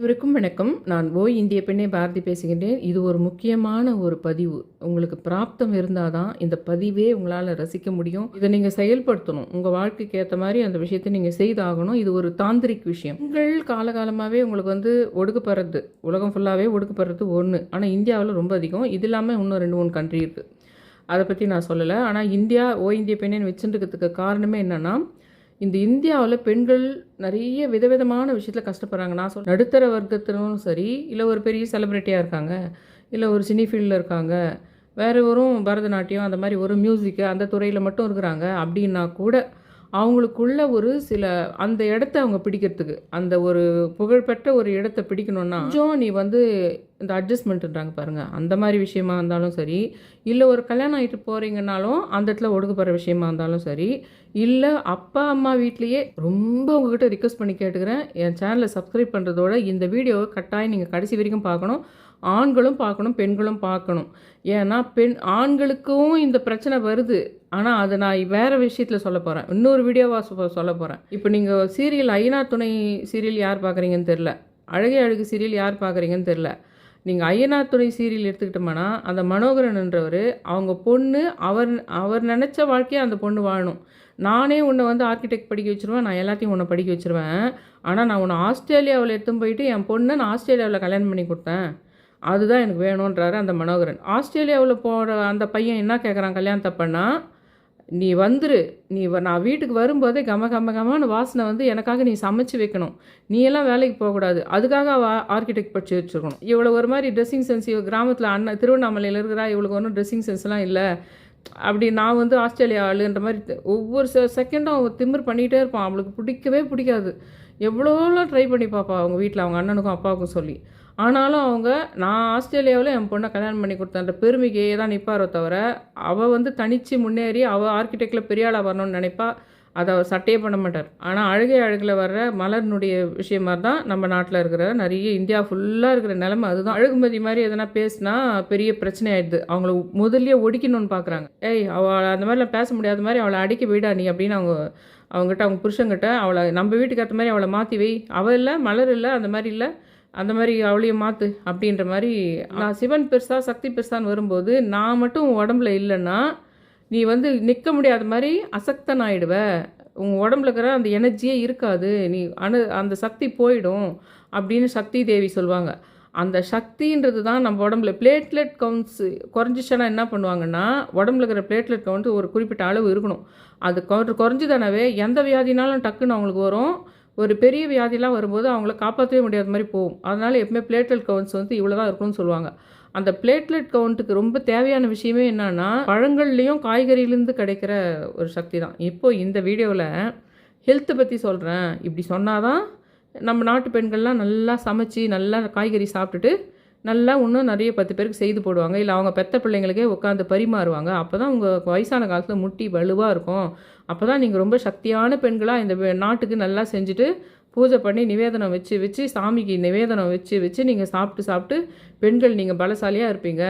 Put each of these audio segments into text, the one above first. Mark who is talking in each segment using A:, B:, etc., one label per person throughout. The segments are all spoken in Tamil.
A: இவருக்கும் வணக்கம். நான் ஓய் இந்திய பெண்ணே பாரதி பேசுகின்றேன். இது ஒரு முக்கியமான ஒரு பதிவு. உங்களுக்கு பிராப்தம் இருந்தால் தான் இந்த பதிவே உங்களால் ரசிக்க முடியும். இதை நீங்கள் செயல்படுத்தணும். உங்கள் வாழ்க்கைக்கு ஏற்ற மாதிரி அந்த விஷயத்தை நீங்கள் செய்தாகணும். இது ஒரு தாந்திரிக் விஷயம். உங்கள் காலகாலமாகவே உங்களுக்கு ஒடுக்கப்படுறது, உலகம் ஃபுல்லாகவே ஒடுக்கப்படுறது ஒன்று. ஆனால் இந்தியாவில் ரொம்ப அதிகம். இது இல்லாமல் இன்னும் 2-3 கண்ட்ரி இருக்குது. அதை பற்றி நான் சொல்லலை. ஆனால் இந்திய பெண்ணேன்னு வச்சுருக்கிறதுக்கு காரணமே என்னென்னா, இந்த இந்தியாவில் பெண்கள் நிறைய விதவிதமான விஷயத்தில் கஷ்டப்படுறாங்க. நான் நடுத்தர வர்க்கத்திலும் சரி, இல்லை ஒரு பெரிய செலிப்ரிட்டியாக இருக்காங்க, இல்லை ஒரு சினி ஃபீல்டில் இருக்காங்க, வேறு ஒரு பரதநாட்டியம் அந்த மாதிரி ஒரு மியூசிக்கு அந்த துறையில் மட்டும் இருக்கிறாங்க அப்படின்னா கூட அவங்களுக்குள்ள ஒரு சில அந்த இடத்த அவங்க பிடிக்கிறதுக்கு, அந்த ஒரு புகழ்பெற்ற ஒரு இடத்த பிடிக்கணும்னா கொஞ்சம் நீ இந்த அட்ஜஸ்ட்மெண்ட்டுன்றாங்க பாருங்கள், அந்த மாதிரி விஷயமா இருந்தாலும் சரி, இல்லை ஒரு கல்யாணம் ஆகிட்டு போகிறீங்கன்னாலும் அந்த இடத்துல ஒடுக்கப்படுற விஷயமா இருந்தாலும் சரி, இல்லை அப்பா அம்மா வீட்லேயே ரொம்ப உங்ககிட்ட ரிக்வெஸ்ட் பண்ணி கேட்டுக்கிறேன், என் சேனலை சப்ஸ்கிரைப் பண்ணுறதோட இந்த வீடியோவை கட்டாயம் நீங்கள் கடைசி வரைக்கும் பார்க்கணும். ஆண்களும் பார்க்கணும், பெண்களும் பார்க்கணும். ஏன்னா ஆண்களுக்கும் இந்த பிரச்சனை வருது. ஆனால் அதை நான் வேறு விஷயத்தில் சொல்ல போகிறேன், இன்னொரு வீடியோவாக சொல்ல போகிறேன். இப்போ நீங்கள் சீரியல் ஐயனார் துணை சீரியல் யார் பார்க்குறீங்கன்னு தெரில, அழகே அழகு சீரியல் யார் பார்க்குறீங்கன்னு தெரில. நீங்கள் ஐயனார் துணை சீரியல் எடுத்துக்கிட்டோம்னா அந்த மனோகரன்ன்றவர் அவங்க பொண்ணு அவர் நினச்ச வாழ்க்கையை அந்த பொண்ணு வாழணும். நானே உன்னை ஆர்கிடெக்ட் படிக்க வச்சுருவேன், நான் எல்லாத்தையும் உன்னை படிக்க வச்சுருவேன், ஆனால் நான் உன்னை ஆஸ்திரேலியாவில் எடுத்துன்னு போயிட்டு என் பொண்ணை நான் ஆஸ்திரேலியாவில் கல்யாணம் பண்ணி கொடுத்தேன், அதுதான் எனக்கு வேணுன்றாரு அந்த மனோகரன். ஆஸ்திரேலியாவில் போகிற அந்த பையன் என்ன கேட்குறான் கல்யாணத்தை பண்ணால், நீ வந்துரு, நான் வீட்டுக்கு வரும்போதே கமன்னு வாசனை எனக்காக நீ சமைச்சு வைக்கணும், நீ எல்லாம் வேலைக்கு போகக்கூடாது, அதுக்காக ஆர்கிடெக்ட் படித்து வச்சுருக்கணும். இவ்வளோ ஒரு மாதிரி ட்ரெஸ்ஸிங் சென்ஸ் கிராமத்தில் திருவண்ணாமலையில் இருக்கிறா, இவளுக்கு ஒன்றும் ட்ரெஸ்ஸிங் சென்ஸ்லாம் இல்லை அப்படி. நான் ஆஸ்திரேலியா ஆளுன்ற மாதிரி ஒவ்வொரு செகண்டும் அவன் திமிர் பண்ணிகிட்டே இருப்பான். அவளுக்கு பிடிக்கவே பிடிக்காது. எவ்வளோலாம் ட்ரை பண்ணி பார்ப்பா அவங்க வீட்டில், அவங்க அண்ணனுக்கும் அப்பாவுக்கும் சொல்லி. ஆனாலும் நான் ஆஸ்திரேலியாவில் என் பொண்ணை கல்யாணம் பண்ணி கொடுத்தேன்ற பெருமைக்கே தான் நிற்பாரோ தவிர, அவள் தனித்து முன்னேறி அவள் ஆர்கிடெக்டில் பெரிய ஆளாக வரணும்னு நினைப்பா. அதை அவர் சட்டையே பண்ண மாட்டார். ஆனால் அழகே அழகில் வர்ற மலர்னுடைய விஷயம் மாதிரி தான் நம்ம நாட்டில் இருக்கிற நிறைய இந்தியா ஃபுல்லாக இருக்கிற நிலைமை அதுதான். அழகுமதி மாதிரி எதனா பேசினா பெரிய பிரச்சனை ஆகிடுது. அவங்கள முதல்லையே ஒடிக்கணும்னு பார்க்குறாங்க. அவள் அந்த மாதிரிலாம் பேச முடியாத மாதிரி அவளை அடிக்க விடா நீ அப்படின்னு அவங்ககிட்ட அவங்க புருஷங்கிட்ட அவளை நம்ம வீட்டுக்கு ஏற்ற மாதிரி அவளை மாற்றி வை, அவள் இல்லை மலர் இல்லை அந்த மாதிரி இல்லை அந்த மாதிரி அவளையும் மாற்று அப்படின்ற மாதிரி. நான் சிவன் பெருசா சக்தி பெருசான்னு வரும்போது நான் மட்டும் உடம்புல இல்லைன்னா நீ நிற்க முடியாத மாதிரி அசக்தன் ஆகிடுவ, உங்கள் உடம்புல இருக்கிற அந்த எனர்ஜியே இருக்காது, நீ அந்த சக்தி போயிடும் அப்படின்னு சக்தி தேவி சொல்லுவாங்க. அந்த சக்தின்றது தான் நம்ம உடம்புல பிளேட்லெட் கவுண்ட்ஸ் குறைஞ்சிச்சுன்னா என்ன பண்ணுவாங்கன்னா, உடம்புல இருக்கிற பிளேட்லெட் கவுண்ட் ஒரு குறிப்பிட்ட அளவு இருக்கணும். அது குறைஞ்சிதானவே எந்த வியாதினாலும் டக்குன்னு அவங்களுக்கு வரும். ஒரு பெரிய வியாதிலாம் வரும்போது அவங்கள காப்பாற்றவே முடியாத மாதிரி போகும். அதனால் எப்பவுமே பிளேட்லெட் கவுண்ட்ஸ் இவ்வளோ தான் இருக்கணும்னு சொல்லுவாங்க. அந்த பிளேட்லெட் கவுண்ட்டுக்கு ரொம்ப தேவையான விஷயமே என்னன்னா, பழங்கள்லேயும் காய்கறியிலேருந்து கிடைக்கிற ஒரு சக்தி தான். இப்போது இந்த வீடியோவில் ஹெல்த்தை பற்றி சொல்கிறேன். இப்படி சொன்னால் தான் நம்ம நாட்டு பெண்கள்லாம் நல்லா சமைச்சு நல்லா காய்கறி சாப்பிட்டுட்டு நல்லா இன்னும் நிறைய 10 பேருக்கு செய்து போடுவாங்க. இல்லை அவங்க பெத்த பிள்ளைங்களுக்கே உட்காந்து பரிமாறுவாங்க. அப்போ தான் உங்கள் வயசான காலத்தில் முட்டி வலுவாக இருக்கும். அப்போ தான் நீங்கள் ரொம்ப சக்தியான பெண்களாக இந்த நாட்டுக்கு நல்லா செஞ்சுட்டு பூஜை பண்ணி நிவேதனம் வச்சு சாமிக்கு நிவேதனம் வச்சு நீங்கள் சாப்பிட்டு பெண்கள் நீங்கள் பலசாலியாக இருப்பீங்க.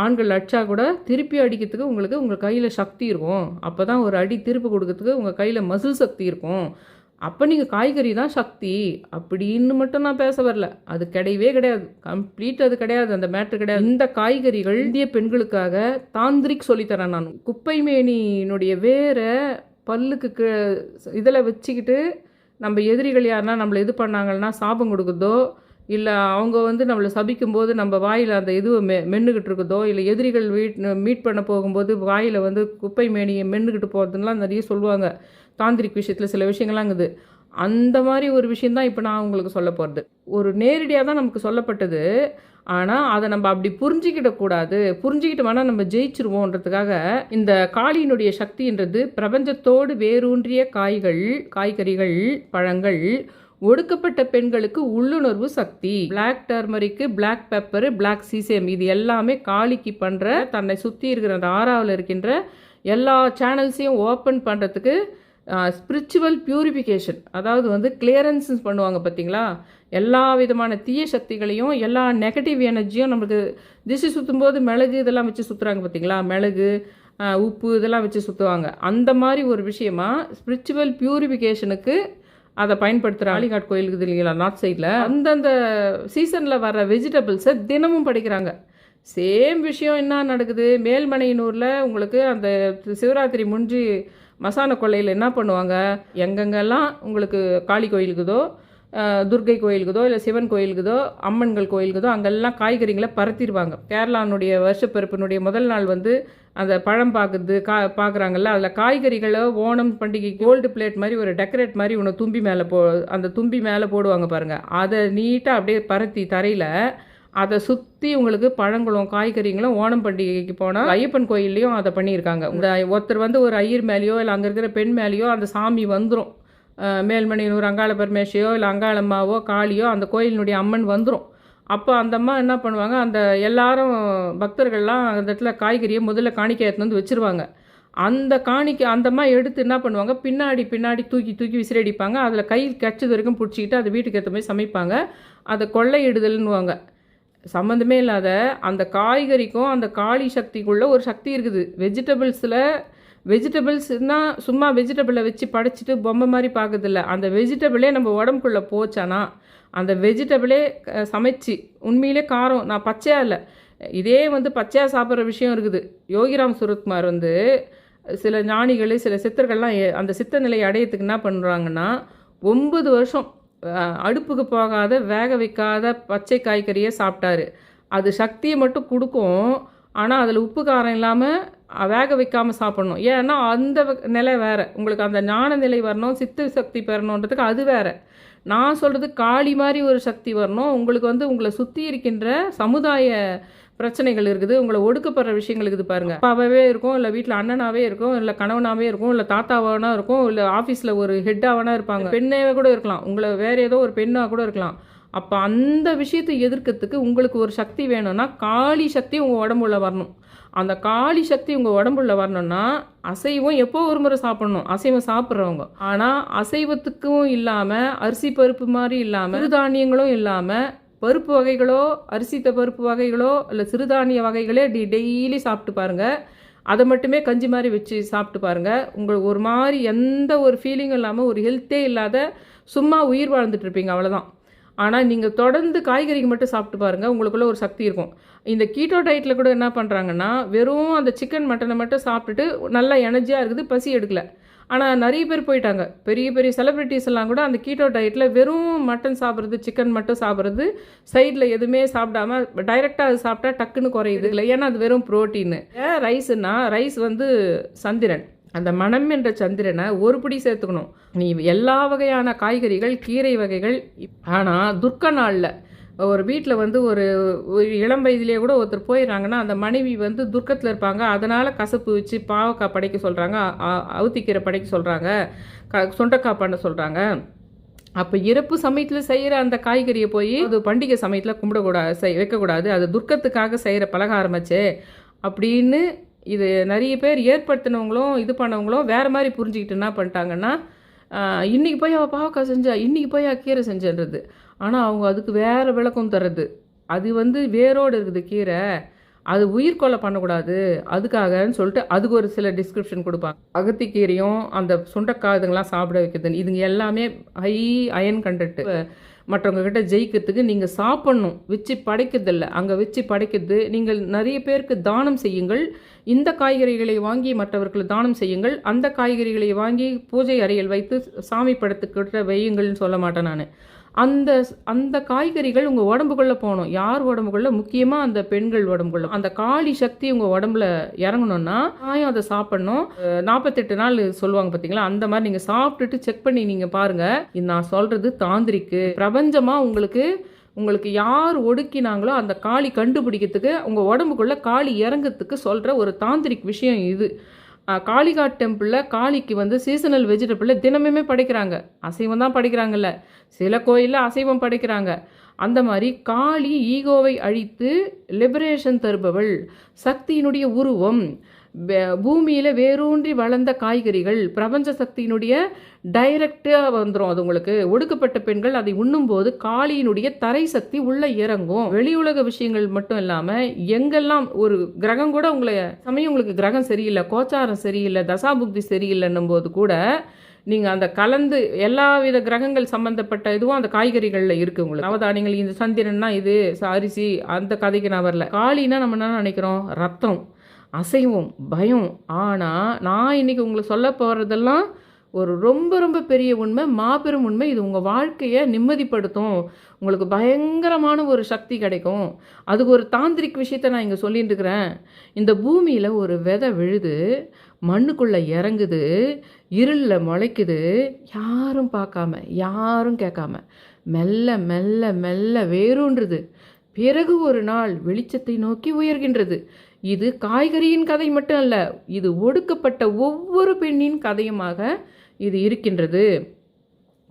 A: ஆண்கள் அடிச்சா கூட திருப்பி அடிக்கிறதுக்கு உங்கள் கையில் சக்தி இருக்கும். அப்போ தான் ஒரு அடி திருப்பி கொடுக்கறதுக்கு உங்கள் கையில் மசில் சக்தி இருக்கும். அப்போ நீங்கள் காய்கறி தான் சக்தி அப்படின்னு மட்டும் நான் பேச வரல. அது கிடையவே கிடையாது, கம்ப்ளீட் அது கிடையாது, அந்த மேட்ரு கிடையாது. இந்த காய்கறிகள் இந்திய பெண்களுக்காக தாந்திரிக் சொல்லித்தரேன் நான். குப்பை மேனியினுடைய வேற பல்லுக்கு இதில் வச்சுக்கிட்டு நம்ம எதிரிகள் யாருன்னா நம்மளை இது பண்ணாங்கன்னா சாபம் கொடுக்குதோ, இல்லை அவங்க நம்மளை சபிக்கும்போது நம்ம வாயில் அந்த இதுவை மென்னுக்கிட்டு இருக்குதோ, இல்லை எதிரிகள் மீட் பண்ண போகும்போது வாயில் குப்பை மேனியை மென்னுக்கிட்டு போகிறதுலாம் நிறைய சொல்லுவாங்க. தாந்திரிக் விஷயத்தில் சில விஷயங்கள்லாம் இருக்குது. அந்த மாதிரி ஒரு விஷயந்தான் இப்போ நான் உங்களுக்கு சொல்ல போகிறது. ஒரு நேரடியாக தான் நமக்கு சொல்லப்பட்டது. ஆனால் அதை நம்ம அப்படி புரிஞ்சிக்கிடக்கூடாது. புரிஞ்சிக்கிட்டோம்னா நம்ம ஜெயிச்சிருவோன்றதுக்காக இந்த காளியினுடைய சக்தின்றது பிரபஞ்சத்தோடு வேரூன்றிய காய்கறிகள், பழங்கள், ஒடுக்கப்பட்ட பெண்களுக்கு உள்ளுணர்வு சக்தி, black டர்மரிக்கு, black pepper, black sesame, இது எல்லாமே காளிக்கு பண்ணுற தன்னை சுற்றி இருக்கிற அந்த ஆறாவில் இருக்கின்ற எல்லா சேனல்ஸையும் ஓப்பன் பண்ணுறதுக்கு ஸ்பிரிச்சுவல் பியூரிஃபிகேஷன், அதாவது கிளியரன்ஸ் பண்ணுவாங்க பார்த்தீங்களா. எல்லா விதமான தீய சக்திகளையும் எல்லா நெகட்டிவ் எனர்ஜியும் நம்மளுக்கு திசை சுற்றும்போது மிளகு இதெல்லாம் வச்சு சுற்றுறாங்க பார்த்தீங்களா, மிளகு உப்பு இதெல்லாம் வச்சு சுற்றுவாங்க. அந்த மாதிரி ஒரு விஷயமா ஸ்பிரிச்சுவல் பியூரிஃபிகேஷனுக்கு அதை பயன்படுத்துகிற காளிகாட் கோயில் இருக்குது இல்லைங்களா நார்த் சைடில், அந்தந்த சீசனில் வர வெஜிடபிள்ஸை தினமும் படைக்கிறாங்க. சேம் விஷயம் என்ன நடக்குது, மேல்மலையனூரில் உங்களுக்கு அந்த சிவராத்திரி முடிஞ்சு மசான கொள்ளையில் என்ன பண்ணுவாங்க, எங்கெங்கெல்லாம் உங்களுக்கு காளி கோயிலுக்குதோ, துர்கை கோயிலுக்குதோ, இல்லை சிவன் கோயிலுக்குதோ, அம்மன்கள் கோயிலுக்குதோ, அங்கெல்லாம் காய்கறிகளை பரத்திடுவாங்க. கேரளானுடைய வருஷப்பெருப்பினுடைய முதல் நாள் வந்து அந்த பழம் பார்க்குறது பார்க்குறாங்கல்ல, அதில் காய்கறிகளை ஓணம் பண்டிகை கோல்டு பிளேட் மாதிரி ஒரு டெக்கரேட் மாதிரி ஒன்று தும்பி மேலே அந்த தும்பி மேலே போடுவாங்க பாருங்கள். அதை நீட்டாக அப்படியே பரத்தி தரையில் அதை சுற்றி உங்களுக்கு பழங்களும் காய்கறிகளும் ஓணம் பண்டிகைக்கு போனால் ஐயப்பன் கோயில்லையும் அதை பண்ணியிருக்காங்க. இந்த ஒருத்தர் வந்து ஒரு ஐயர் மேலேயோ இல்லை அங்கே இருக்கிற பெண் மேலேயோ அந்த சாமி வந்துடும். மேல்மலையனூர் அங்காள பரமேஸ்வரியோ இல்லை அங்காளம்மாவோ காளியோ அந்த கோயிலினுடைய அம்மன் வந்துடும். அப்போ அந்த அம்மா என்ன பண்ணுவாங்க, அந்த எல்லாரும் பக்தர்கள்லாம் அந்த இடத்துல காய்கறியை முதல்ல காணிக்கை எடுத்துன்னு வந்து வச்சுருவாங்க. அந்த காணிக்கை அந்த அம்மா எடுத்து என்ன பண்ணுவாங்க, பின்னாடி தூக்கி விசிறடிப்பாங்க. அதில் கையில் கச்சது வரைக்கும் பிடிச்சிக்கிட்டு அதை வீட்டுக்கு ஏற்ற மாதிரி சமைப்பாங்க. அதை கொள்ளையிடுதல்னுவாங்க. சம்மந்தமே இல்லாத அந்த காய்கறிக்கும் அந்த காளி சக்திக்குள்ளே ஒரு சக்தி இருக்குது. வெஜிடபிள்ஸ்னால் சும்மா வெஜிடபிளை வச்சு படைச்சிட்டு பொம்மை மாதிரி பார்க்குறதில்ல. அந்த வெஜிடபிளே நம்ம உடம்புக்குள்ளே போச்சானா, அந்த வெஜிடபிளே சமைச்சு உண்மையிலே காரம், நான் பச்சையாக இல்லை, இதே வந்து பச்சையாக சாப்பிட்ற விஷயம் இருக்குது. யோகிராம் சுரத்குமார் வந்து சில ஞானிகள் சில சித்தர்கள்லாம் அந்த சித்த நிலையை அடையத்துக்கு என்ன பண்ணுறாங்கன்னா 9 வருஷம் அடுப்புக்கு போகாத வேக வைக்காத பச்சை காய்கறியை சாப்பிட்டாரு. அது சக்தியை மட்டும் கொடுக்கும், ஆனால் அதில் உப்பு காரம் இல்லாமல் வேக வைக்காமல் சாப்பிட்ணும். ஏன்னா அந்த நிலை வேறு, உங்களுக்கு அந்த ஞான நிலை வரணும், சித்த சக்தி பெறணுன்றதுக்கு அது வேறு. நான் சொல்கிறது காளி மாதிரி ஒரு சக்தி வரணும். உங்களுக்கு வந்து உங்களை சுற்றி இருக்கின்ற சமுதாய பிரச்சனைகள் இருக்குது, உங்களை ஒடுக்கப்படுற விஷயங்கள் இருக்குது பாருங்கள். அப்பாவே இருக்கும், இல்லை வீட்டில் அண்ணனாவே இருக்கும், இல்லை கணவனாகவே இருக்கும், இல்லை தாத்தாவானா இருக்கும், இல்லை ஆஃபீஸில் ஒரு ஹெட்டாவானா இருப்பாங்க, பெண்ணாவே கூட இருக்கலாம், உங்களை வேறு ஏதோ ஒரு பெண்ணாக கூட இருக்கலாம். அப்போ அந்த விஷயத்தை எதிர்க்கிறதுக்கு உங்களுக்கு ஒரு சக்தி வேணும்னா காளி சக்தி உங்கள் உடம்புல வரணும். அந்த காளி சக்தி உங்கள் உடம்புல வரணும்னா அசைவம் எப்போ ஒரு முறை சாப்பிடணும், அசைவம் சாப்பிட்றவங்க. ஆனால் அசைவத்துக்கும் இல்லாமல் அரிசி பருப்பு மாதிரி இல்லாமல் சிறுதானியங்களும் இல்லாமல் பருப்பு வகைகளோ அரிசித்த பருப்பு வகைகளோ இல்லை சிறுதானிய வகைகளே டெய்லி சாப்பிட்டு பாருங்கள். அதை மட்டுமே கஞ்சி மாதிரி வச்சு சாப்பிட்டு பாருங்கள். உங்களுக்கு ஒரு மாதிரி எந்த ஒரு ஃபீலிங்கும் இல்லாமல் ஒரு ஹெல்த்தே இல்லாத சும்மா உயிர் வாழ்ந்துட்டுருப்பீங்க, அவ்வளோதான். ஆனால் நீங்கள் தொடர்ந்து காய்கறிக்கு மட்டும் சாப்பிட்டு பாருங்கள், உங்களுக்குள்ள ஒரு சக்தி இருக்கும். இந்த கீட்டோ டயட்டில் கூட என்ன பண்ணுறாங்கன்னா வெறும் அந்த சிக்கன் மட்டனை மட்டும் சாப்பிட்டுட்டு நல்லா எனர்ஜியாக இருக்குது, பசி எடுக்கலை. ஆனால் நிறைய பேர் போயிட்டாங்க, பெரிய பெரிய செலிப்ரிட்டிஸ் எல்லாம் கூட அந்த கீட்டோ டயட்டில் வெறும் மட்டன் சாப்பிட்றது, சிக்கன் மட்டும் சாப்பிட்றது, சைடில் எதுவுமே சாப்பிடாம டைரெக்டாக அது சாப்பிட்டா டக்குன்னு குறையுது இல்லை, ஏன்னா அது வெறும் ப்ரோட்டீனு. ரைஸுன்னா ரைஸ் வந்து சந்திரன், அந்த மனம் என்ற சந்திரனை ஒரு பிடி சேர்த்துக்கணும். நீ எல்லா வகையான காய்கறிகள் கீரை வகைகள். ஆனால் துர்க்க நாளில் ஒரு வீட்டில் வந்து ஒரு இளம் வயதிலேயே கூட ஒருத்தர் போயிடறாங்கன்னா அந்த மனைவி வந்து துர்க்கத்தில் இருப்பாங்க, அதனால் கசப்பு வச்சு பாவக்காய் படைக்க சொல்கிறாங்க, அவுத்திக்கீரை படைக்க சொல்கிறாங்க, சுண்டைக்காய் பண்ண சொல்கிறாங்க. அப்போ இறப்பு சமயத்தில் செய்கிற அந்த காய்கறியை போய் அது பண்டிகை சமயத்தில் கும்பிடக்கூடாது, வைக்கக்கூடாது, அது துர்க்கத்துக்காக செய்கிற பலகாரமாச்சே அப்படின்னு இது நிறைய பேர் ஏற்படுத்தினவங்களும் இது பண்ணவங்களும் வேறு மாதிரி புரிஞ்சுக்கிட்டு என்ன பண்ணிட்டாங்கன்னா, இன்றைக்கி போய் அவள் பாவக்காய் செஞ்சா, இன்றைக்கி போய் கீரை செஞ்சுன்றது. ஆனால் அவங்க அதுக்கு வேறு விளக்கம் தர்றது, அது வந்து வேரோடு இருக்குது கீரை, அது உயிர் கொலை பண்ணக்கூடாது அதுக்காகன்னு சொல்லிட்டு அதுக்கு ஒரு சில டிஸ்கிரிப்ஷன் கொடுப்பாங்க. அகத்திக்கீரையும் அந்த சுண்டைக்காய் இதுங்கெல்லாம் சாப்பிட வைக்கிறதுன்னு, இதுங்க எல்லாமே ஹை அயன் கண்டென்ட்டு. மற்றவங்க கிட்ட ஜெயிக்கிறதுக்கு நீங்கள் சாப்பிட்ணும், வச்சு படைக்கிறதில்ல, அங்கே வச்சு படைக்கிறது. நீங்கள் நிறைய பேருக்கு தானம் செய்யுங்கள், இந்த காய்கறிகளை வாங்கி மற்றவர்களுக்கு தானம் செய்யுங்கள், அந்த காய்கறிகளை வாங்கி பூஜை அறையில் வைத்து சாமி படத்துக்கிட்ட வையுங்கள்னு சொல்ல மாட்டேன் நான். அந்த அந்த காய்கறிகள் உங்கள் உடம்புக்குள்ளே போகணும். யார் உடம்புக்குள்ளே? முக்கியமாக அந்த பெண்கள் உடம்புக்குள்ள. அந்த காளி சக்தி உங்கள் உடம்புல இறங்கணும்னா நியாயம் அதை சாப்பிட்ணும். 48 நாள் சொல்லுவாங்க பார்த்தீங்களா, அந்த மாதிரி நீங்கள் சாப்பிட்டுட்டு செக் பண்ணி நீங்கள் பாருங்கள். இது நான் சொல்கிறது தாந்திரிக்கு. பிரபஞ்சமாக உங்களுக்கு யார் ஒடுக்கினாங்களோ அந்த காளி கண்டுபிடிக்கிறதுக்கு உங்கள் உடம்புக்குள்ளே காளி இறங்கிறதுக்கு சொல்கிற ஒரு தாந்திரிக் விஷயம் இது. காளிகாட் டெம்பிளில் காளிக்கு வந்து சீசனல் வெஜிடபிளில் தினமுமே படைக்கிறாங்க. அசைவம் தான் படைக்கிறாங்கல்ல, சில கோயிலில் அசைவம் படைக்கிறாங்க. அந்த மாதிரி காளி ஈகோவை அழித்து லிபரேஷன் தருபவள், சக்தியினுடைய உருவம், பூமியில் வேரூன்றி வளர்ந்த காய்கறிகள், பிரபஞ்ச சக்தியினுடைய டைரக்டாக வந்துடும். அது உங்களுக்கு ஒடுக்கப்பட்ட பெண்கள் அதை உண்ணும்போது காளியினுடைய தரை சக்தி உள்ளே இறங்கும். வெளி உலக விஷயங்கள் மட்டும் இல்லாமல் எங்கெல்லாம் ஒரு கிரகம் கூட உங்களை சமயம் உங்களுக்கு கிரகம் சரியில்லை, கோச்சாரம் சரியில்லை, தசாபுக்தி சரியில்லைன்னும் போது கூட நீங்கள் அந்த கலந்து எல்லா வித கிரகங்கள் சம்மந்தப்பட்ட இதுவும் அந்த காய்கறிகளில் இருக்குது. உங்களுக்கு நவதானியங்கள், இந்த சந்திரன்னா இது அரிசி, அந்த கதைக்கு நான் வரல. காளின்னா நம்ம என்ன நினைக்கிறோம்? ரத்தம், அசைவம், பயம். ஆனால் நான் இன்றைக்கி உங்களுக்கு சொல்ல போகிறதெல்லாம் ஒரு ரொம்ப ரொம்ப பெரிய உண்மை, மாபெரும் உண்மை. இது உங்கள் வாழ்க்கையை நிம்மதிப்படுத்தும். உங்களுக்கு பயங்கரமான ஒரு சக்தி கிடைக்கும். அதுக்கு ஒரு தாந்திரிக் விஷயத்தை நான் இங்கே சொல்லிட்டு இருக்கிறேன். இந்த பூமியில் ஒரு விதை விழுது, மண்ணுக்குள்ளே இறங்குது, இருளில் முளைக்குது, யாரும் பார்க்காம, யாரும் கேட்காம, மெல்ல மெல்ல மெல்ல வேரூன்றுது. பிறகு ஒரு நாள் வெளிச்சத்தை நோக்கி உயர்கின்றது. இது காய்கறியின் கதை மட்டும் அல்ல, இது ஒடுக்கப்பட்ட ஒவ்வொரு பெண்ணின் கதையுமாக இது இருக்கின்றது.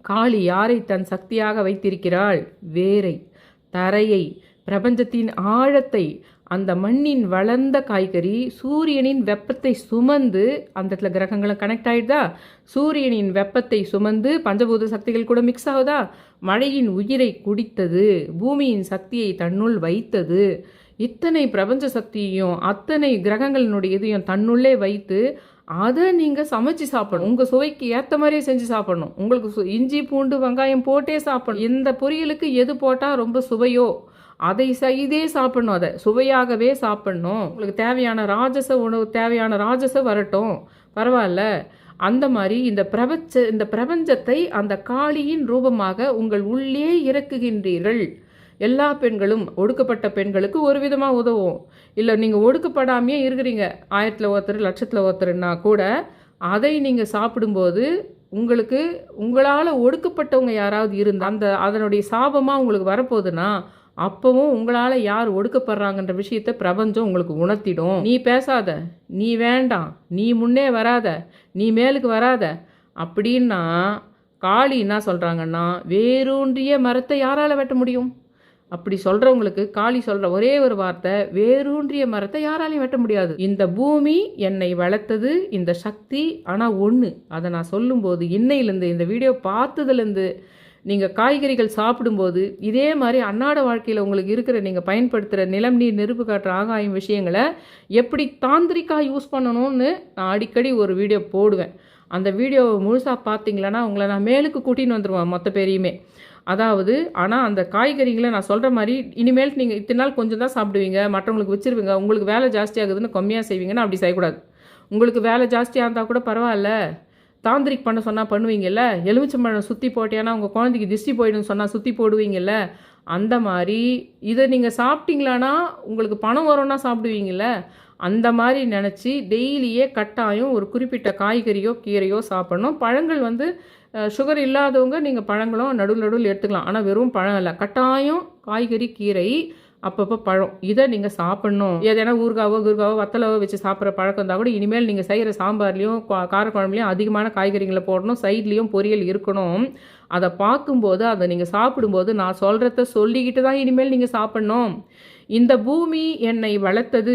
A: காளி யாரை தன் சக்தியாக வைத்திருக்கிறாள்? வேரை, தரையை, பிரபஞ்சத்தின் ஆழத்தை. அந்த மண்ணின் வளர்ந்த காய்கறி சூரியனின் வெப்பத்தை சுமந்து, அந்த இடத்துல கிரகங்களும் கனெக்ட் ஆகிடுதா, சூரியனின் வெப்பத்தை சுமந்து பஞ்சபூத சக்திகள் கூட மிக்ஸ் ஆகுதா, மழையின் உயிரை குடித்தது, பூமியின் சக்தியை தன்னுள் வைத்தது. இத்தனை பிரபஞ்ச சக்தியையும் அத்தனை கிரகங்களினுடைய இதையும் தன்னுள்ளே வைத்து அதை நீங்கள் சமைச்சு சாப்பிடணும். உங்கள் சுவைக்கு ஏற்ற மாதிரியே செஞ்சு சாப்பிடணும். உங்களுக்கு இஞ்சி பூண்டு வெங்காயம் போட்டே சாப்பிடணும். இந்த பொரியலுக்கு எது போட்டால் ரொம்ப சுவையோ அதை செய்தே சாப்பிடணும். அதை சுவையாகவே சாப்பிடணும். உங்களுக்கு தேவையான ராஜச உணவு, தேவையான ராஜச வரட்டும், பரவாயில்ல. அந்த மாதிரி இந்த பிரபஞ்சத்தை அந்த காளியின் ரூபமாக உங்கள் உள்ளே இறக்குகின்றீர்கள். எல்லா பெண்களும், ஒடுக்கப்பட்ட பெண்களுக்கு ஒரு விதமாக உதவும். இல்லை நீங்கள் ஒடுக்கப்படாமையே இருக்கிறீங்க, 1000ல் ஒருத்தர், 1,00,000ல் ஒருத்தர்னா கூட அதை நீங்கள் சாப்பிடும்போது உங்களால் ஒடுக்கப்பட்டவங்க யாராவது இருந்தால் அதனுடைய சாபமாக உங்களுக்கு வரப்போகுதுன்னா அப்போவும் உங்களால் யார் ஒடுக்கப்படுறாங்கன்ற விஷயத்தை பிரபஞ்சம் உங்களுக்கு உணர்த்திடும். நீ பேசாத, நீ வேண்டாம், நீ முன்னே வராத, நீ மேலுக்கு வராத அப்படின்னா காளி என்ன சொல்கிறாங்கன்னா, வேரூன்றிய மரத்தை யாரால் வெட்ட முடியும்? அப்படி சொல்கிறவங்களுக்கு காளி சொல்கிற ஒரே ஒரு வார்த்தை, வேரூன்றிய மரத்தை யாராலையும் வெட்ட முடியாது. இந்த பூமி என்னை வளர்த்தது, இந்த சக்தி. ஆனால் ஒன்று, அதை நான் சொல்லும்போது, இன்னையிலேருந்து இந்த வீடியோ பார்த்ததுலேருந்து நீங்கள் காய்கறிகள் சாப்பிடும்போது இதே மாதிரி அன்னாட வாழ்க்கையில் உங்களுக்கு இருக்கிற நீங்கள் பயன்படுத்துகிற நிலம், நீர், நெருப்பு, காற்று, ஆகாயம் விஷயங்களை எப்படி தாந்திரிக்காக யூஸ் பண்ணணும்னு நான் அடிக்கடி ஒரு வீடியோ போடுவேன். அந்த வீடியோவை முழுசாக பார்த்தீங்களன்னா உங்களை நான் மேலுக்கு கூட்டின்னு வந்துடுவேன் மொத்த பேரையுமே. அதாவது ஆனால் அந்த காய்கறிகளை நான் சொல்கிற மாதிரி இனிமேல் நீங்கள் இத்தனை நாள் கொஞ்சம் தான் சாப்பிடுவீங்க, மற்றவங்களுக்கு வச்சுருவீங்க, உங்களுக்கு வேலை ஜாஸ்தியாகுதுன்னு கம்மியாக செய்வீங்கன்னா அப்படி செய்யக்கூடாது. உங்களுக்கு வேலை ஜாஸ்தியாக இருந்தால் கூட பரவாயில்ல, தாந்திரிக் பண்ண சொன்னால் பண்ணுவீங்கல்ல, எலுமிச்சம்பழம் சுற்றி போட்டேன்னா உங்கள் குழந்தைக்கு திஷ்டி போயிடுன்னு சொன்னால் சுற்றி போடுவீங்கல்ல, அந்த மாதிரி இதை நீங்கள் சாப்பிட்டீங்களான்னா உங்களுக்கு பணம் வரும்னா சாப்பிடுவீங்கள்ல, அந்த மாதிரி நினச்சி டெய்லியே கட்டாயம் ஒரு குறிப்பிட்ட காய்கறியோ கீரையோ சாப்பிடணும். பழங்கள் சுகர் இல்லாதவங்க நீங்கள் பழங்களும் நடுவில் எடுத்துக்கலாம். ஆனால் வெறும் பழம் இல்லை, கட்டாயம் காய்கறி, கீரை, அப்பப்போ பழம், இதை நீங்கள் சாப்பிட்ணும். ஏதேனா ஊறுகாவோ வத்தலவோ வச்சு சாப்பிட்ற பழக்கம் இருந்தால் கூட இனிமேல் நீங்கள் செய்கிற சாம்பார்லேயும் காரக்குழம்புலையும் அதிகமான காய்கறிகளை போடணும். சைட்லேயும் பொரியல் இருக்கணும். அதை பார்க்கும்போது, அதை நீங்கள் சாப்பிடும்போது நான் சொல்கிறத சொல்லிக்கிட்டு தான் இனிமேல் நீங்கள் சாப்பிட்ணும். இந்த பூமி என்னை வளர்த்தது,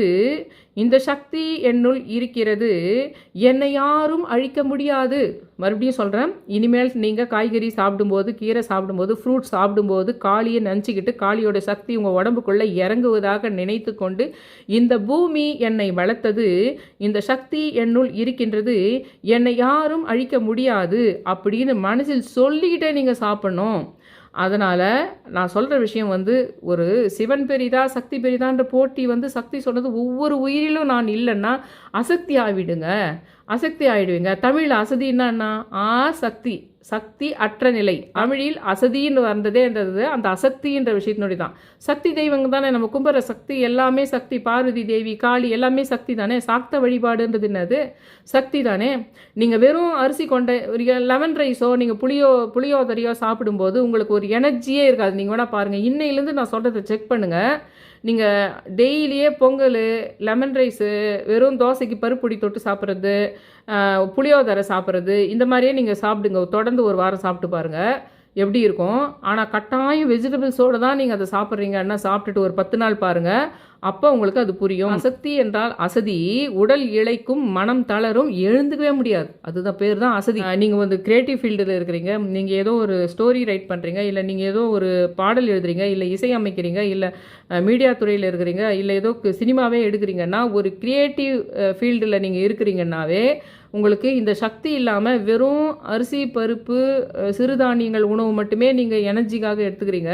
A: இந்த சக்தி என்னுள் இருக்கிறது, என்னை யாரும் அழிக்க முடியாது. மறுபடியும் சொல்கிறேன், இனிமேல் நீங்கள் காய்கறி சாப்பிடும்போது, கீரை சாப்பிடும்போது, ஃப்ரூட் சாப்பிடும்போது காளியை நினச்சிக்கிட்டு காளியோட சக்தி உங்கள் உடம்புக்குள்ளே இறங்குவதாக நினைத்து கொண்டு, இந்த பூமி என்னை வளர்த்தது, இந்த சக்தி என்னுள் இருக்கின்றது, என்னை யாரும் அழிக்க முடியாது அப்படின்னு மனசில் சொல்லிக்கிட்டே நீங்கள் சாப்பிடணும். அதனால் நான் சொல்கிற விஷயம் ஒரு சிவன் பெரிதா சக்தி பெரிதான்ற போட்டி சக்தி சொன்னது ஒவ்வொரு உயிரிலும் நான் இல்லைன்னா அசக்தி ஆகிடுவீங்க. தமிழில் அசதின்னா சக்தி, சக்தி அற்ற நிலை. தமிழில் அசதின்னு வந்ததே அந்த அசக்தின்ற விஷயத்தினுடைய தான். சக்தி தெய்வங்க தானே நம்ம கும்புற சக்தி, எல்லாமே சக்தி. பார்வதி தேவி, காளி எல்லாமே சக்தி தானே. சாக்த வழிபாடுன்றது என்னது? சக்தி தானே. நீங்கள் வெறும் அரிசி கொண்ட ஒரு லெமன் ரைஸோ நீங்கள் புளியோதரையோ சாப்பிடும்போது உங்களுக்கு ஒரு எனர்ஜியே இருக்காது. நீங்கள் வேணால் பாருங்கள், இன்னையிலேருந்து நான் சொல்கிறத செக் பண்ணுங்கள். நீங்கள் டெய்லியே பொங்கல், லெமன் ரைஸு, வெறும் தோசைக்கு பருப்புடி தொட்டு சாப்பிட்றது, புளியோதரை சாப்பிட்றது, இந்த மாதிரியே நீங்கள் சாப்பிடுங்க. தொடர்ந்து ஒரு வாரம் சாப்பிட்டு பாருங்கள் எப்படி இருக்கும். ஆனால் கட்டாயம் வெஜிடபிள்ஸோடு தான் நீங்கள் அதை சாப்பிட்றீங்கன்னா சாப்பிட்டுட்டு ஒரு 10 நாள் பாருங்கள், அப்போ உங்களுக்கு அது புரியும். அசக்தி என்றால் அசதி, உடல் இளைக்கும், மனம் தளரும், எழுந்துக்கவே முடியாது. அதுதான் பேர் தான் அசதி. நீங்கள் கிரியேட்டிவ் ஃபீல்டில் இருக்கிறீங்க, நீங்கள் ஏதோ ஒரு ஸ்டோரி ரைட் பண்ணுறீங்க, இல்லை நீங்கள் ஏதோ ஒரு பாடல் எழுதுறீங்க, இல்லை இசை அமைக்கிறீங்க, இல்லை மீடியா துறையில் இருக்கிறீங்க, இல்லை ஏதோ சினிமாவே எடுக்கிறீங்கன்னா, ஒரு கிரியேட்டிவ் ஃபீல்டில் நீங்கள் இருக்கிறீங்கன்னாவே உங்களுக்கு இந்த சக்தி இல்லாமல் வெறும் அரிசி பருப்பு சிறுதானியங்கள் உணவு மட்டுமே நீங்கள் எனர்ஜிக்காக எடுத்துக்கிறீங்க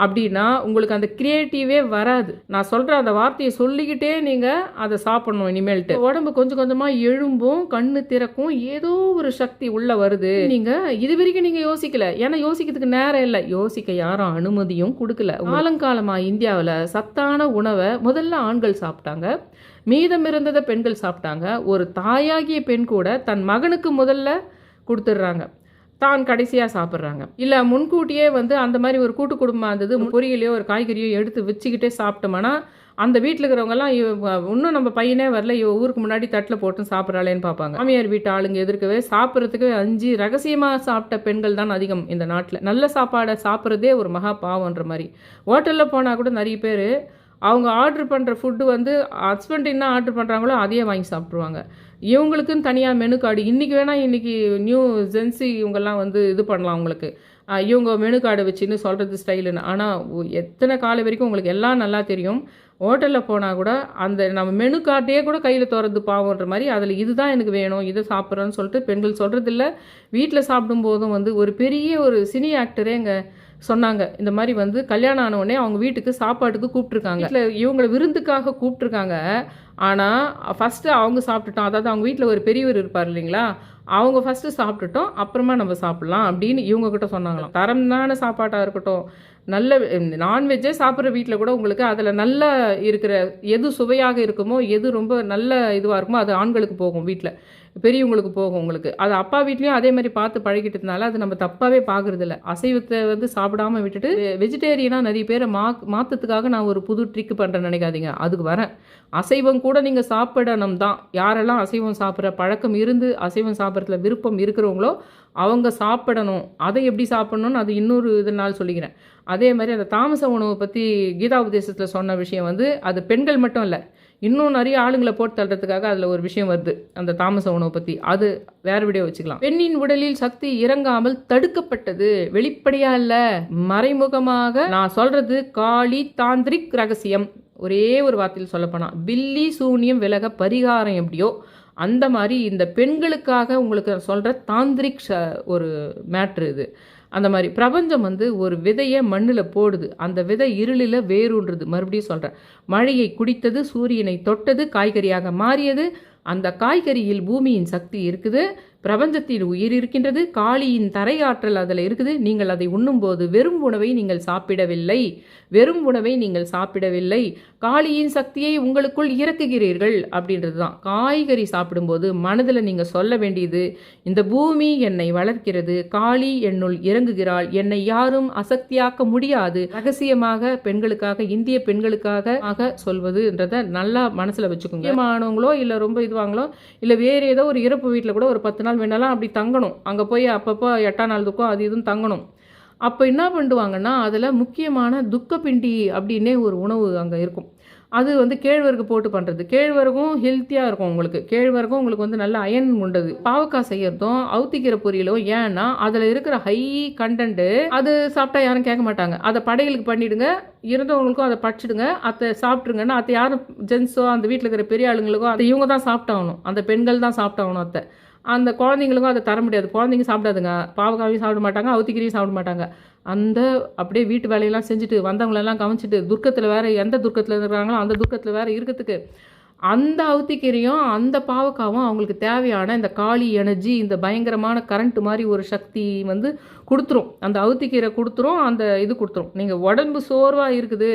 A: அப்படின்னா உங்களுக்கு அந்த கிரியேட்டிவே வராது. நான் சொல்கிற அந்த வார்த்தையை சொல்லிக்கிட்டே நீங்கள் அதை சாப்பிடணும். இனிமேல்ட்டு உடம்பு கொஞ்சம் கொஞ்சமாக எழும்பும், கண்ணு திறக்கும், ஏதோ ஒரு சக்தி உள்ளே வருது. நீங்கள் இது வரைக்கும் நீங்கள் யோசிக்கல, ஏன்னா யோசிக்கிறதுக்கு நேரம் இல்லை, யோசிக்க யாரும் அனுமதியும் கொடுக்கல. காலங்காலமாக இந்தியாவில் சத்தான உணவை முதல்ல ஆண்கள் சாப்பிட்டாங்க, மீதம் இருந்ததை பெண்கள் சாப்பிட்டாங்க. ஒரு தாயாகிய பெண் கூட தன் மகனுக்கு முதல்ல கொடுத்துட்றாங்க, தான் கடைசியாக சாப்பிட்றாங்க. இல்லை முன்கூட்டியே அந்த மாதிரி ஒரு கூட்டு குடும்பம் இருந்தது, பொரியலையோ ஒரு காய்கறியோ எடுத்து வச்சுக்கிட்டே சாப்பிட்டோம்னா அந்த வீட்டில் இருக்கிறவங்கலாம் இன்னும் நம்ம பையனே வரல, ஊருக்கு முன்னாடி தட்டில் போட்டு சாப்பிட்றாளேன்னு பார்ப்பாங்க. மாமியார் வீட்டு ஆளுங்க எதிர்க்கவே சாப்பிட்றதுக்கு 5 ரகசியமாக சாப்பிட்ட பெண்கள் தான் அதிகம் இந்த நாட்டில். நல்ல சாப்பாடை சாப்பிட்றதே ஒரு மகா பாவன்ற மாதிரி. ஹோட்டலில் போனால் கூட நிறைய பேர் அவங்க ஆர்டர் பண்ணுற ஃபுட்டு ஹஸ்பண்ட் என்ன ஆர்டர் பண்ணுறாங்களோ அதையே வாங்கி சாப்பிட்ருவாங்க. இவங்களுக்குன்னு தனியாக மெனு கார்டு, இன்றைக்கி வேணால் இன்றைக்கி நியூ ஜென்சி இவங்கெல்லாம் இது பண்ணலாம் உங்களுக்கு, இவங்க மெனு கார்டை வச்சுன்னு சொல்கிறது ஸ்டைலுன்னு. ஆனால் எத்தனை காலம் வரைக்கும் உங்களுக்கு எல்லாம் நல்லா தெரியும். ஹோட்டலில் போனால் கூட அந்த நம்ம மெனு கார்டையே கூட கையில் திறந்து பாவன்ற மாதிரி அதில் இதுதான் எனக்கு வேணும், இதை சாப்பிட்றேன்னு சொல்லிட்டு பெண்கள் சொல்கிறதில்ல. வீட்டில் சாப்பிடும்போதும் ஒரு பெரிய ஒரு சினி ஆக்டரே இங்கே சொன்னாங்க, இந்த மாதிரி கல்யாணம் ஆனவுடனே அவங்க வீட்டுக்கு சாப்பாட்டுக்கு கூப்பிட்ருக்காங்க, வீட்டில் இவங்களை விருந்துக்காக கூப்பிட்ருக்காங்க. ஆனால் ஃபஸ்ட்டு அவங்க சாப்பிட்டுட்டோம், அதாவது அவங்க வீட்டில் ஒரு பெரியவர் இருப்பார் இல்லைங்களா, அவங்க ஃபஸ்ட்டு சாப்பிட்டுட்டோம், அப்புறமா நம்ம சாப்பிட்லாம் அப்படின்னு இவங்கக்கிட்ட சொன்னாங்களாம். தரம்தான சாப்பாட்டாக இருக்கட்டும், நல்ல நான்வெஜ்ஜே சாப்பிட்ற வீட்டில் கூட உங்களுக்கு அதில் நல்ல இருக்கிற எது சுவையாக இருக்குமோ, எது ரொம்ப நல்ல இதுவாக இருக்குமோ அது ஆண்களுக்கு போகும், வீட்டில் பெரியவங்களுக்கு போகும் உங்களுக்கு. அது அப்பா வீட்லேயும் அதே மாதிரி பார்த்து பழகிட்டதுனால அது நம்ம தப்பாகவே பார்க்குறதில்ல. அசைவத்தை சாப்பிடாமல் விட்டுட்டு வெஜிடேரியனாக நிறைய பேரை மாற்றத்துக்காக நான் ஒரு புது ட்ரிக் பண்ணுறேன்னு நினைக்காதீங்க, அதுக்கு வரேன். அசைவம் கூட நீங்கள் சாப்பிடணும் தான். யாரெல்லாம் அசைவம் சாப்பிட்ற பழக்கம் இருந்து அசைவம் சாப்பிட்றதுல விருப்பம் இருக்கிறவங்களோ அவங்க சாப்பிடணும். அதை எப்படி சாப்பிடணும்னு அது இன்னொரு இதனால் சொல்லிக்கிறேன். அதே மாதிரி அந்த தாமச உணவை பற்றி கீதா உபதேசத்தில் சொன்ன விஷயம் அது பெண்கள் மட்டும் இல்லை, இன்னும் நிறைய ஆளுங்களை போட்டு தள்ளுறதுக்காக அதில் ஒரு விஷயம் வருது அந்த தாமச உணவை பற்றி. அது வேறு வீடியோ வச்சுக்கலாம். பெண்ணின் உடலில் சக்தி இறங்காமல் தடுக்கப்பட்டது, வெளிப்படையா இல்லை மறைமுகமாக. நான் சொல்கிறது காளி தாந்திரிக் ரகசியம். ஒரே ஒரு வார்த்தையில் சொல்லப்போனால் பில்லி சூனியம் விலக பரிகாரம் எப்படியோ அந்த மாதிரி இந்த பெண்களுக்காக உங்களுக்கு சொல்கிற தாந்திரிக் ஒரு மேட்ரு இது. அந்த மாதிரி பிரபஞ்சம் ஒரு விதையை மண்ணில் போடுது, அந்த விதை இருளில் வேரூன்றது. மறுபடியும் சொல்கிறேன், மழையை குடித்தது, சூரியனை தொட்டது, காய்கறியாக மாறியது. அந்த காய்கறியில் பூமியின் சக்தி இருக்குது, பிரபஞ்சத்தில் உயிர் இருக்கின்றது, காளியின் தரையாற்றல் அதில் இருக்குது. நீங்கள் அதை உண்ணும்போது வெறும் உணவை நீங்கள் சாப்பிடவில்லை, வெறும் உணவை நீங்கள் சாப்பிடவில்லை, காளியின் சக்தியை உங்களுக்குள் இறக்குகிறீர்கள் அப்படின்றது தான். காய்கறி சாப்பிடும்போது மனதில் நீங்கள் சொல்ல வேண்டியது, இந்த பூமி என்னை வளர்க்கிறது, காளி என்னுள் இறங்குகிறாள், என்னை யாரும் அசக்தியாக்க முடியாது. ரகசியமாக பெண்களுக்காக, இந்திய பெண்களுக்காக சொல்வதுன்றதை நல்லா மனசில் வச்சுக்கோங்க. முக்கியமானவங்களோ இல்லை ரொம்ப இதுவாங்களோ இல்லை வேறு ஏதோ ஒரு இறப்பு வீட்டில் கூட ஒரு 10 நாள் வேணாலும் அப்படி தங்கணும், அங்கே போய் அப்பப்போ 8ஆம் நாள் துக்கம் அது இதுவும் தங்கணும். அப்போ என்ன பண்ணுவாங்கன்னா அதில் முக்கியமான துக்கப்பிண்டி அப்படின்னே ஒரு உணவு அங்கே இருக்கும். அது கேழ்வரகு போட்டு பண்ணுறது. கேழ்வரகும் ஹெல்த்தியாக இருக்கும் உங்களுக்கு, கேழ்வரகும் உங்களுக்கு நல்ல அயன் உண்டது. பாவக்காய் செய்யறதும் அவுத்திக்கிற பொரியலும், ஏன்னா அதில் இருக்கிற ஹை கண்டென்ட்டு அது சாப்பிட்டா யாரும் கேட்க மாட்டாங்க. அதை படைகளுக்கு பண்ணிவிடுங்க, இருந்தவங்களுக்கும் அதை படிச்சிடுங்க, அதை சாப்பிட்ருங்கன்னா அதை யாரும் ஜென்ஸோ அந்த வீட்டில் இருக்கிற பெரிய ஆளுங்களுக்கோ அதை இவங்க தான் சாப்பிட்டாகணும், அந்த பெண்கள் தான் சாப்பிட்டாகணும். அந்த குழந்தைங்களுக்கும் அதை தர முடியாது, குழந்தைங்க சாப்பிடாதுங்க, பாவக்காவையும் சாப்பிட மாட்டாங்க, அவுத்திக்கிரியும் சாப்பிட மாட்டாங்க. அப்படியே வீட்டு வேலையெல்லாம் செஞ்சுட்டு வந்தவங்களெல்லாம் கவனிச்சிட்டு துர்க்கத்தில் வேறு எந்த துர்க்கத்தில் இருக்கிறாங்களோ அந்த துர்க்கத்தில் வேறு இருக்கிறதுக்கு அந்த அவுத்திக்கீரையும் அந்த பாவக்காவும் அவங்களுக்கு தேவையான இந்த காளி எனர்ஜி, இந்த பயங்கரமான கரண்ட் மாதிரி ஒரு சக்தி கொடுத்துரும். அந்த அவுத்திக்கீரை கொடுத்துரும், அந்த இது கொடுத்துரும். நீங்கள் உடம்பு சோர்வாக இருக்குது,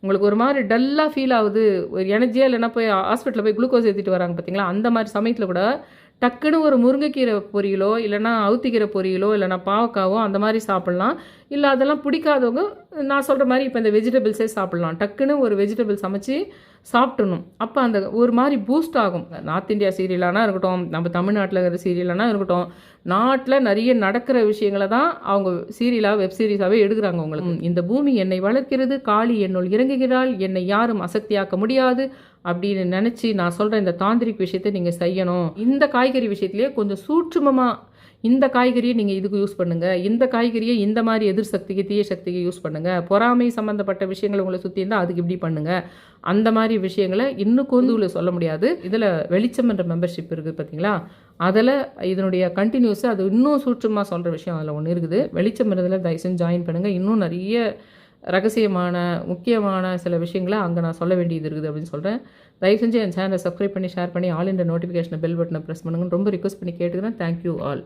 A: உங்களுக்கு ஒரு மாதிரி டல்லாக ஃபீல் ஆகுது, ஒரு எனர்ஜியாக இல்லைன்னா போய் ஹாஸ்பிட்டலில் போய் குளுக்கோஸ் ஏற்றிட்டு வராங்க பார்த்தீங்களா, அந்த மாதிரி சமயத்தில் கூட டக்குன்னு ஒரு முருங்கைக்கீரை பொரியலோ இல்லைனா அவுத்திக்கீரை பொரியலோ இல்லைனா பாவக்காவோ அந்த மாதிரி சாப்பிட்லாம். இல்லை அதெல்லாம் பிடிக்காதவங்க நான் சொல்கிற மாதிரி இப்போ இந்த வெஜிடபிள்ஸே சாப்பிட்லாம். டக்குன்னு ஒரு வெஜிடபிள் சமைச்சு சாப்பிட்டணும். அப்போ அந்த ஒரு மாதிரி பூஸ்ட் ஆகும். நார்த் இந்தியா சீரியலானா இருக்கட்டும், நம்ம தமிழ்நாட்டில் இருக்கிற சீரியலானா இருக்கட்டும், நாட்டில் நிறைய நடக்கிற விஷயங்களை தான் அவங்க சீரியலாக வெப் சீரிஸாகவே எடுக்கிறாங்க. உங்களுக்கு இந்த பூமி என்னை வளர்க்கிறது, காளி என்னுள் இறங்குகிறாள், என்னை யாரும் அசக்தியாக்க முடியாது அப்படின்னு நினச்சி நான் சொல்கிற இந்த தாந்திரிக் விஷயத்தை நீங்கள் செய்யணும். இந்த காய்கறி விஷயத்துலேயே கொஞ்சம் சூட்சுமமாக இந்த காய்கறியை நீங்கள் இதுக்கு யூஸ் பண்ணுங்கள், இந்த காய்கறியை இந்த மாதிரி எதிர் சக்திக்கு தீய சக்திக்கு யூஸ் பண்ணுங்கள், பொறாமை சம்மந்தப்பட்ட விஷயங்கள் உங்களை சுற்றி இருந்தால் அதுக்கு இப்படி பண்ணுங்கள், அந்த மாதிரி விஷயங்களை இன்னும் கொந்துவில் சொல்ல முடியாது. இதில் வெளிச்சம் என்ற மெம்பர்ஷிப் இருக்குது பார்த்தீங்களா, அதில் இதனுடைய கண்டினியூஸு அது இன்னும் சூட்சமாக சொல்கிற விஷயம் அதில் ஒன்று இருக்குது. வெளிச்சம் இருந்ததில் தயவு செஞ்சு ஜாயின் பண்ணுங்கள். இன்னும் நிறைய ரகசியமான முக்கியமான சில விஷயங்களை அங்கே நான் சொல்ல வேண்டியது இருக்குது அப்படின்னு சொல்கிறேன். தயவு செஞ்சு என் சேனலை சப்ஸ்கிரைப் பண்ணி ஷேர் பண்ணி ஆல் இண்டியா நோட்டிஃபிகேஷனை பெல் பட்டனை ப்ரெஸ் பண்ணுங்கன்னு ரொம்ப ரிக்வஸ்ட் பண்ணி கேட்டுக்கிறேன். Thank you all.